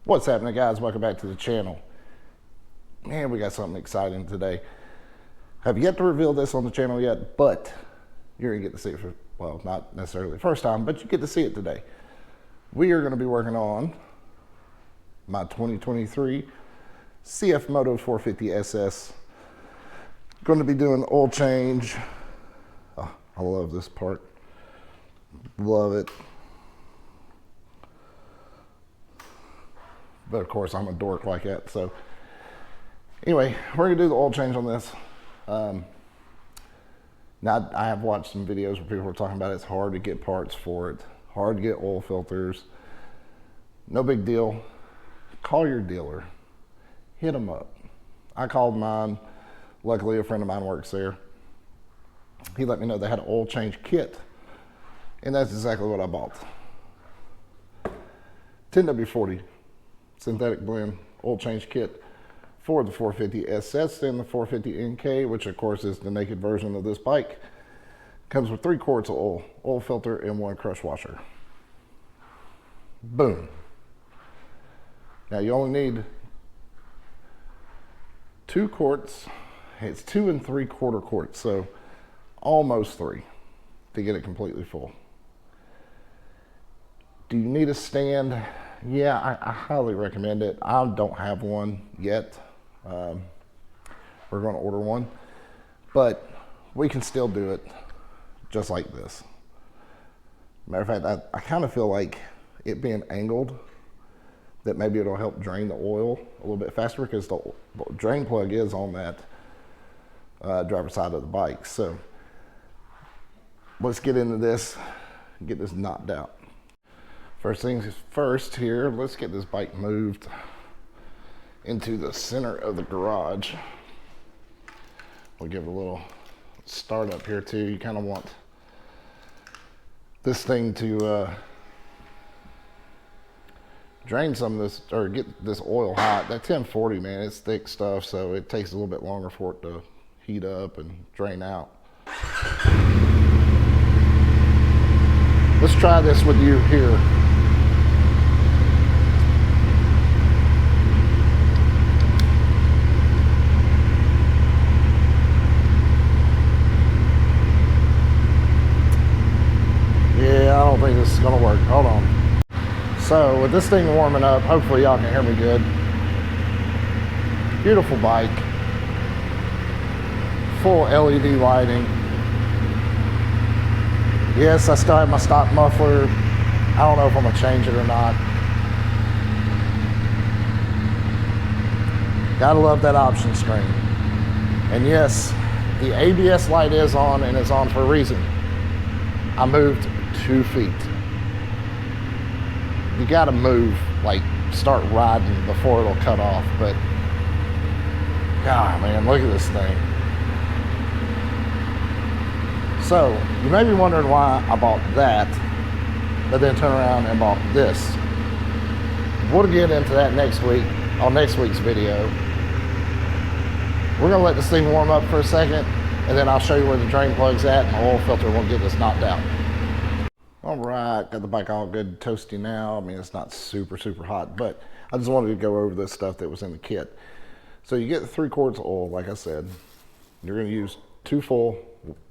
What's happening, guys? Welcome back to the channel. Man, we got something exciting today. Have yet to reveal this on the channel yet, but you're gonna get to see it for, well, not necessarily the first time, but you get to see it today. We are gonna be working on my 2023 CFMoto 450 SS. Going to be doing the oil change. Oh, I love this part. Love it. But of course, I'm a dork like that. So anyway, we're gonna do the oil change on this. Now, I have watched some videos where people are talking about it's hard to get parts for it, hard to get oil filters. No big deal. Call your dealer. Hit them up. I called mine. Luckily, a friend of mine works there. He let me know they had an oil change kit, and that's exactly what I bought. 10W40 synthetic blend oil change kit for the 450 SS and the 450 NK, which of course is the naked version of this bike. Comes with 3 quarts of oil filter, and 1 crush washer. Boom. Now you only need 2 quarts. It's 2 3/4 quarts, so almost 3 to get it completely full. Do you need a stand? Yeah, I highly recommend it. I don't have one yet. We're going to order one, but we can still do it just like this. Matter of fact, I kind of feel like it being angled, that maybe it'll help drain the oil a little bit faster, because the drain plug is on that driver's side of the bike. So let's get into this and get this knocked out. First things first here, let's get this bike moved into the center of the garage. We'll give it a little start up here too. You kind of want this thing to drain some of this, or get this oil hot. That 1040, man, it's thick stuff, so it takes a little bit longer for it to heat up and drain out. Let's try this with you here. Yeah, I don't think this is gonna work. Hold on. So with this thing warming up, hopefully y'all can hear me good. Beautiful bike. Full LED lighting. Yes, I still have my stock muffler. I don't know if I'm gonna change it or not. Gotta love that option screen. And yes, the ABS light is on, and it's on for a reason. I moved 2 feet. You gotta move, like start riding before it'll cut off. But God, man, look at this thing. So you may be wondering why I bought that, but then turn around and bought this. We'll get into that next week on next week's video. We're gonna let this thing warm up for a second, and then I'll show you where the drain plug's at, and the oil filter will get this knocked out. All right, got the bike all good and toasty now. I mean, it's not super hot, but I just wanted to go over this stuff that was in the kit. So you get 3 quarts of oil, like I said. You're gonna use 2 full,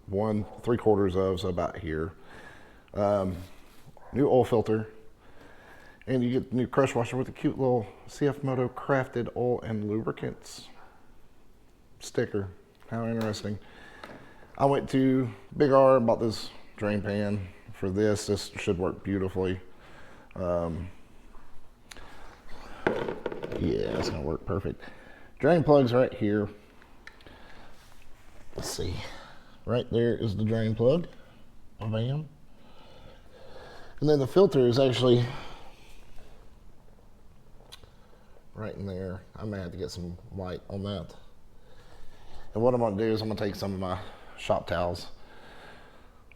1 3/4 of, so about here. New oil filter, and you get the new crush washer with a cute little CFMoto crafted oil and lubricants sticker. How interesting. I went to Big R, bought this drain pan for this. This should work beautifully. Yeah, it's gonna work perfect. Drain plug's right here. Let's see. Right there is the drain plug. Bam. And then the filter is actually right in there. I may have to get some light on that. And what I'm gonna do is I'm gonna take some of my shop towels,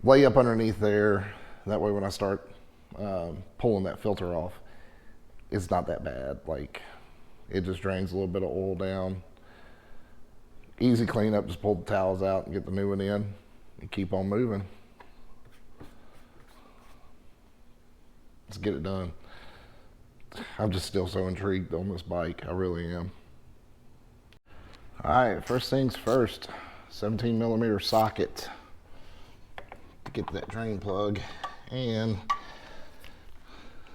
lay up underneath there. That way when I start pulling that filter off, it's not that bad. Like, it just drains a little bit of oil down. Easy cleanup, just pull the towels out and get the new one in and keep on moving. Let's get it done. I'm just still so intrigued on this bike. I really am. All right, first things first, 17 millimeter socket to get that drain plug, and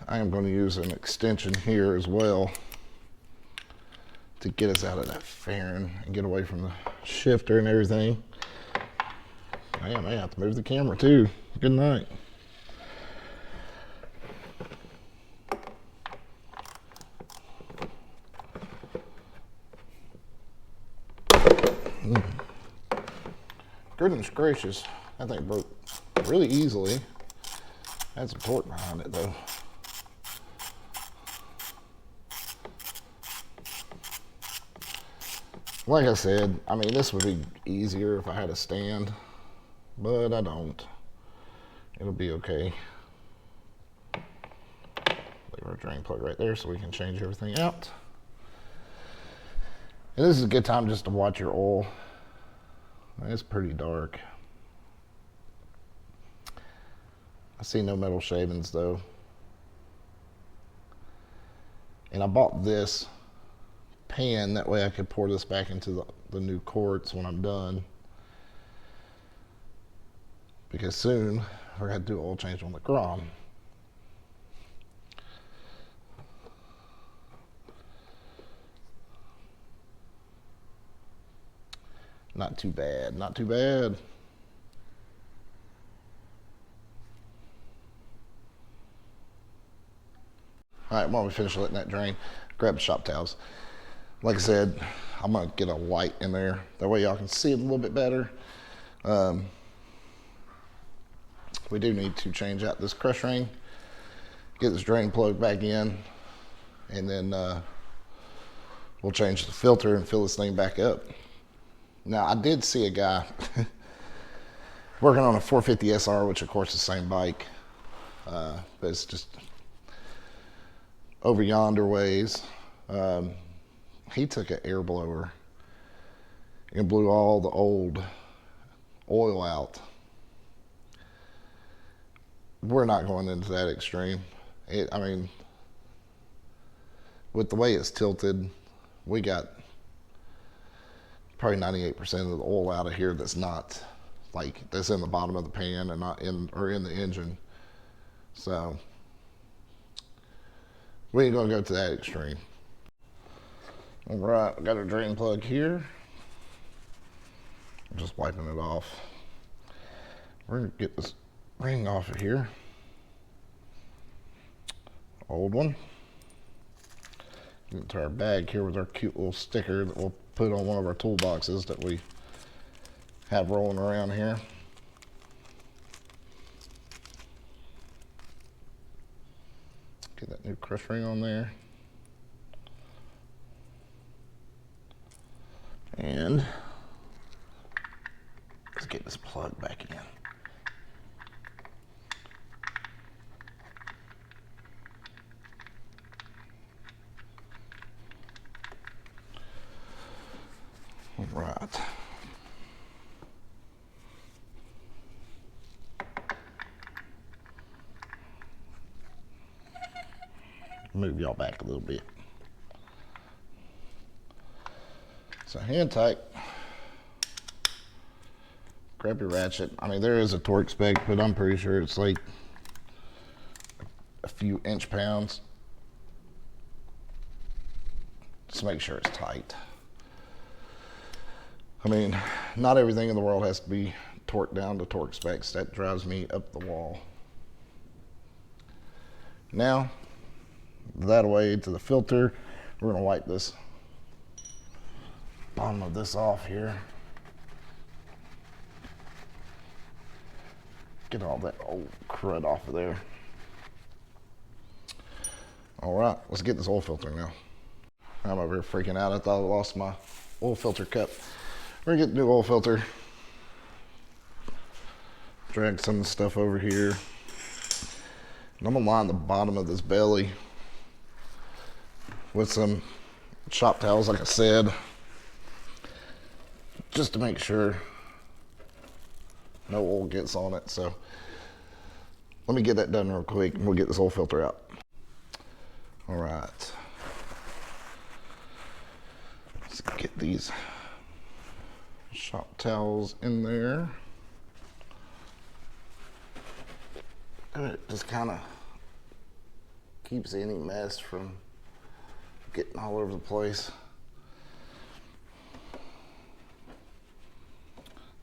I am going to use an extension here as well to get us out of that fairing and get away from the shifter and everything. Man, I have to move the camera too. Good night. Goodness gracious, that thing broke really easily. Had some torque behind it though. Like I said, I mean, this would be easier if I had a stand, but I don't. It'll be okay. Leave our drain plug right there so we can change everything out. And this is a good time just to watch your oil. It's pretty dark. I see no metal shavings though. And I bought this pan, that way I could pour this back into the new quartz when I'm done. Because soon we're going to do an oil change on the Grom. Not too bad, not too bad. All right, while we finish letting that drain, grab the shop towels. Like I said, I'm gonna get a light in there. That way y'all can see it a little bit better. We do need to change out this crush ring, get this drain plug back in, and then we'll change the filter and fill this thing back up. Now, I did see a guy working on a 450 SR, which of course is the same bike, but it's just over yonder ways. He took an air blower and blew all the old oil out. We're not going into that extreme. I mean, with the way it's tilted, we got probably 98% of the oil out of here that's not, like, that's in the bottom of the pan and not in, or in the engine. So we ain't gonna go to that extreme. All right, we got our drain plug here. I'm just wiping it off. We're gonna get this ring off of here. Old one. Get into our bag here with our cute little sticker that we'll put on one of our toolboxes that we have rolling around here. Get that new crush ring on there. And let's get this plug back in. All right. Move y'all back a little bit. So hand tight. Grab your ratchet. I mean, there is a torque spec, but I'm pretty sure it's like a few inch-pounds. Just make sure it's tight. I mean, not everything in the world has to be torqued down to torque specs. That drives me up the wall. Now, that way to the filter, we're gonna wipe this bottom of this off here. Get all that old crud off of there. All right, let's get this oil filter now. I'm over here freaking out. I thought I lost my oil filter cup. We're gonna get the new oil filter. Drag some of the stuff over here. And I'm gonna line the bottom of this belly with some shop towels, like I said, just to make sure no oil gets on it. So let me get that done real quick and we'll get this oil filter out. All right. Let's get these shop towels in there. And it just kind of keeps any mess from getting all over the place.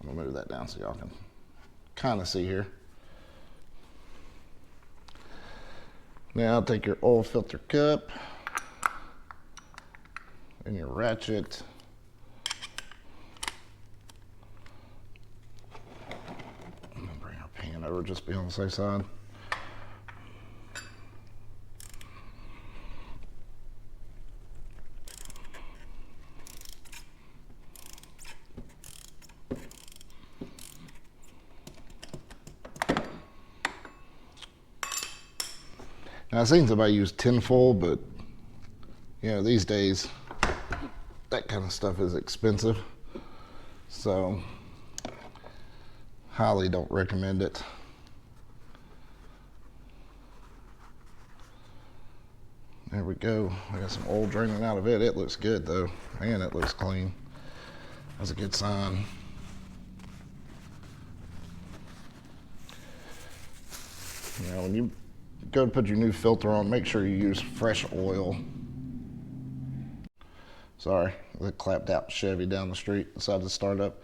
I'm gonna move that down so y'all can kind of see here. Now take your oil filter cup and your ratchet. I'm gonna bring our pan over just to be on the safe side. Now, I've seen somebody use tinfoil, but you know, these days that kind of stuff is expensive, so highly don't recommend it. There we go. I got some oil draining out of it. It looks good though, and it looks clean. That's a good sign. You know, when you go to put your new filter on, make sure you use fresh oil. Sorry, the clapped out Chevy down the street decided to start up.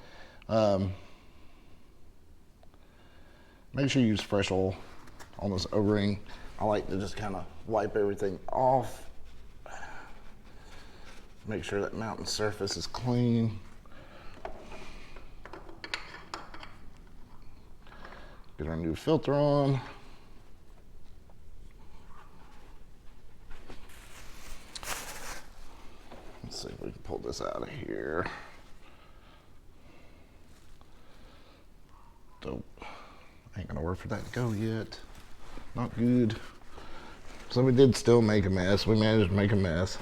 Make sure you use fresh oil on this O-ring. I like to just kind of wipe everything off. Make sure that mounting surface is clean. Get our new filter on. Let's see if we can pull this out of here. Dope. Ain't gonna work for that to go yet. Not good. So we did still make a mess. We managed to make a mess.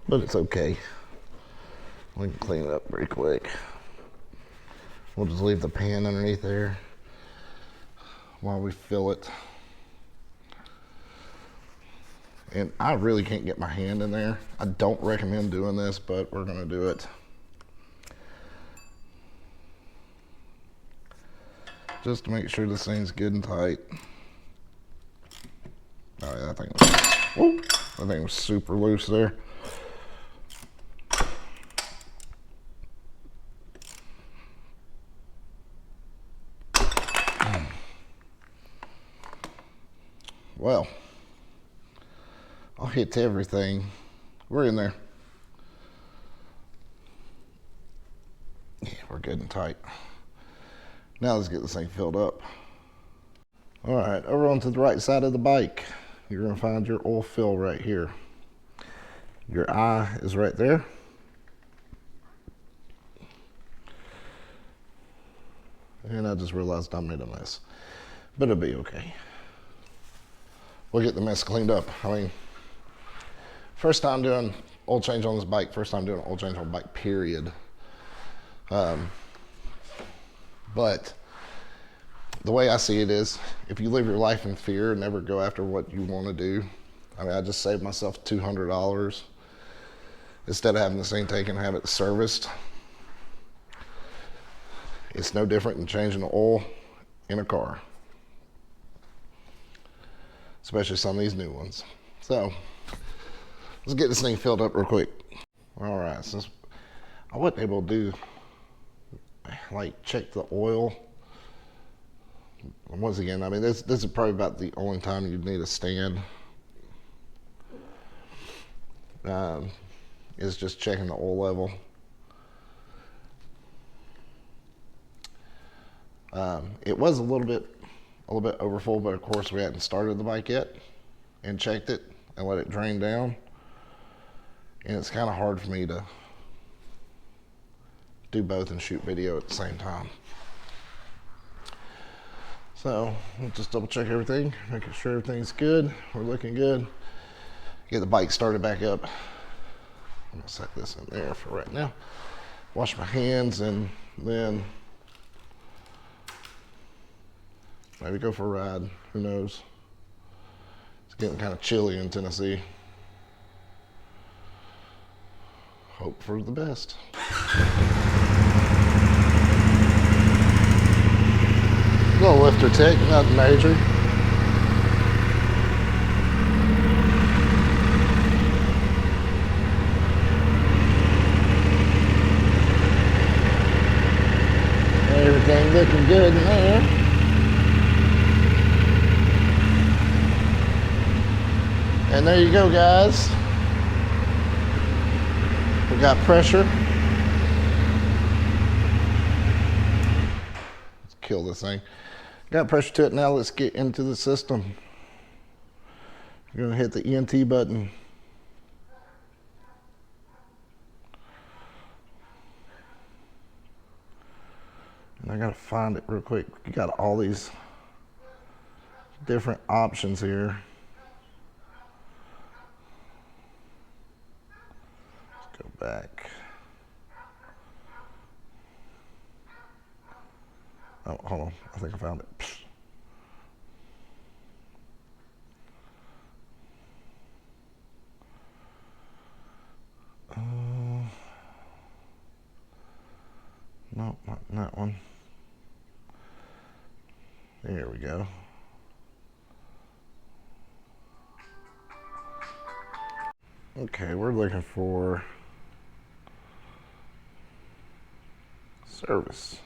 But it's okay. We can clean it up pretty quick. We'll just leave the pan underneath there while we fill it. And I really can't get my hand in there. I don't recommend doing this, but we're gonna do it. Just to make sure this thing's good and tight. Oh yeah, that thing was super loose there. Well, I'll hit everything. We're in there. Yeah, we're good and tight. Now let's get this thing filled up. All right, over onto the right side of the bike, you're gonna find your oil fill right here. Your eye is right there. And I just realized I made a mess, but it'll be okay. We'll get the mess cleaned up. I mean, first time doing oil change on this bike, first time doing an oil change on a bike, period. But the way I see it is, if you live your life in fear and never go after what you want to do, I mean, I just saved myself $200 instead of having this thing taken and have it serviced. It's no different than changing the oil in a car, especially some of these new ones. So let's get this thing filled up real quick. All right, since I wasn't able to do, like, check the oil, once again, I mean, this is probably about the only time you'd need a stand. Is just checking the oil level. It was a little bit overfull, but of course we hadn't started the bike yet and checked it and let it drain down. And it's kind of hard for me to do both and shoot video at the same time. So we'll just double check everything, making sure everything's good. We're looking good. Get the bike started back up. I'm gonna set this in there for right now. wash my hands, and then maybe go for a ride. Who knows? It's getting kind of chilly in Tennessee. Hope for the best. Little lifter tick, nothing major. Everything looking good in there. And there you go, guys. We got pressure. Let's kill this thing. Got pressure to it. Now let's get into the system. You're gonna hit the ENT button. And I gotta find it real quick. You got all these different options here. Let's go back. Oh, hold on. I think I found it. No, not that one. There we go. Okay, we're looking for service.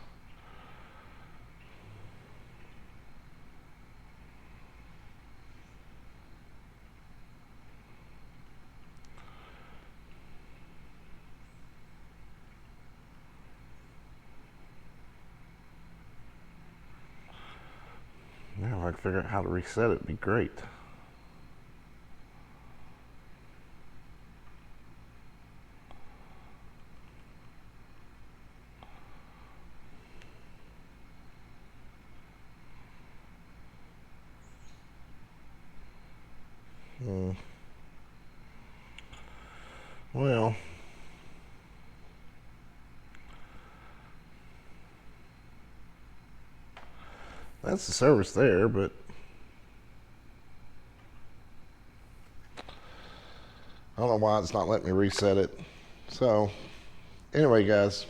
Now if I can figure out how to reset it, it'd be great. Well, that's the service there, but I don't know why it's not letting me reset it. So anyway, guys,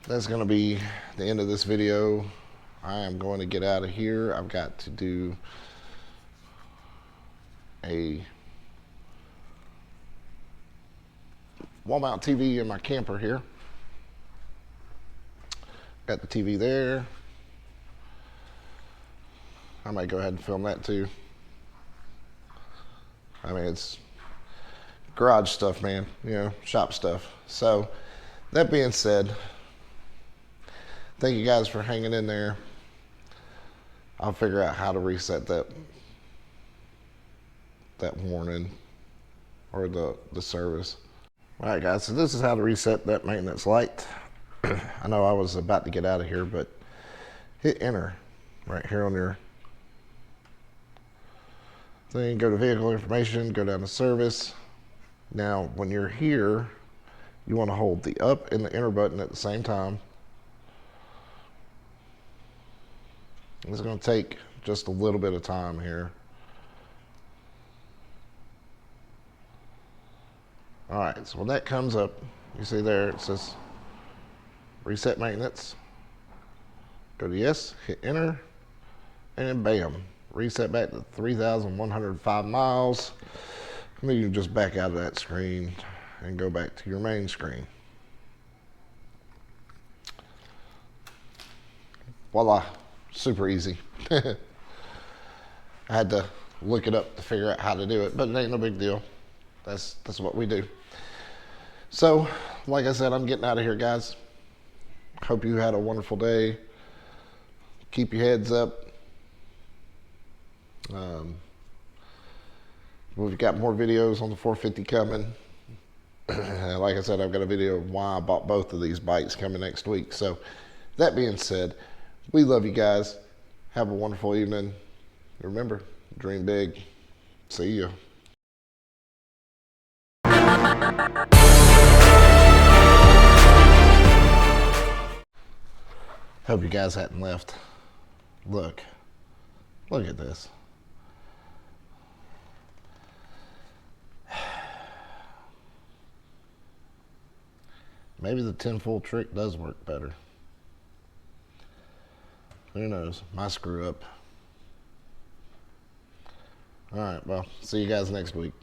that's going to be the end of this video. I am going to get out of here. I've got to do a wall mount TV in my camper here. Got the TV there. I might go ahead and film that too. I mean, it's garage stuff, man, you know, shop stuff. So that being said, thank you guys for hanging in there. I'll figure out how to reset that warning or the service. All right, guys, so this is how to reset that maintenance light. I know I was about to get out of here, but hit enter right here on your thing. Go to vehicle information, go down to service. Now, when you're here, you want to hold the up and the enter button at the same time. It's going to take just a little bit of time here. All right, so when that comes up, you see there, it says reset maintenance. Go to yes, hit enter, and then bam, reset back to 3,105 miles. And then you can just back out of that screen and go back to your main screen. Voila, super easy. I had to look it up to figure out how to do it, but it ain't no big deal. That's what we do. So, like I said, I'm getting out of here, guys. Hope you had a wonderful day. Keep your heads up. We've got more videos on the 450 coming. Like I said, I've got a video of why I bought both of these bikes coming next week. So, that being said, we love you guys. Have a wonderful evening. Remember, dream big. See ya. Hope you guys hadn't left. Look at this. Maybe the 10-fold trick does work better. Who knows? My screw up. All right, well, see you guys next week.